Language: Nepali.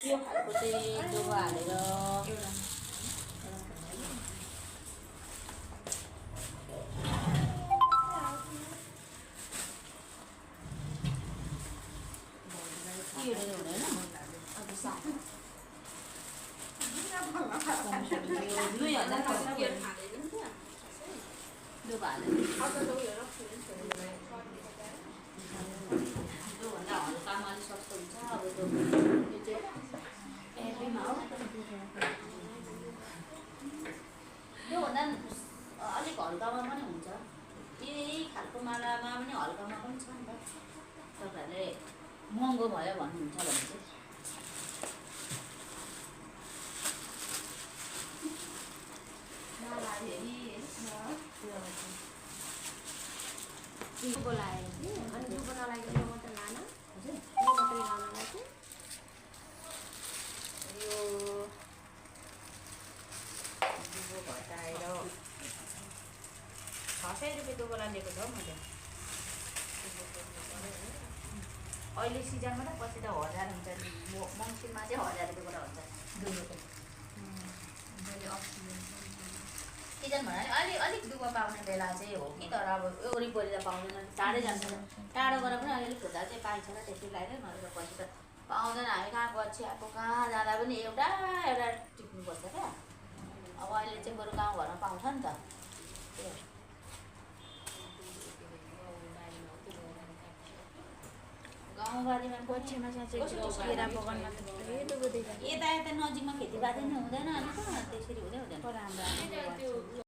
यो खालको चाहिँ डोबा हालेर हल्कामा अलिक सस्तो हुन्छ अब यो चाहिँ एपीमा हो योभन्दा अलिक हल्कामा पनि हुन्छ यही खालको मालामा पनि हल्कामा पनि छ नि त तपाईँहरूले महँगो भयो भन्नुहुन्छ भने चाहिँ बोलायो कि अनि दुःख नलागेको यो मात्रै लान हजुर यो मात्रै लानलाई चाहिँ यो दुबो घटाएर 600 रुपियाँ दुबोला लिएको छ हौ मैले अहिले सिजनमा त पछि त 1000 हुन्छ मङ्सिरमा चाहिँ 1000 रुपियाँबाट हुन्छ दुबोको सिजन भन्नाले अलिक दुबो पाउने बेला चाहिँ हो कि तर अब वरिपरि त पाउँदैन टाढै जान्छ टाढो गएर पनि अलिअलि खुर्दा चाहिँ पाइन्छ र त्यसरी लाग्यो नत्र पछि त पाउँदैन हामी कहाँ गच्छी आएको कहाँ जाँदा पनि एउटा टिप्नुपर्छ क्या अब अहिले चाहिँ बरु गाउँघरमा पाउँछ नि त गाउँबारीमा पछिमा केरा बगानमा यता नजिकमा खेतीपाती नै हुँदैन अनि त त्यसरी हुँदै हुँदैन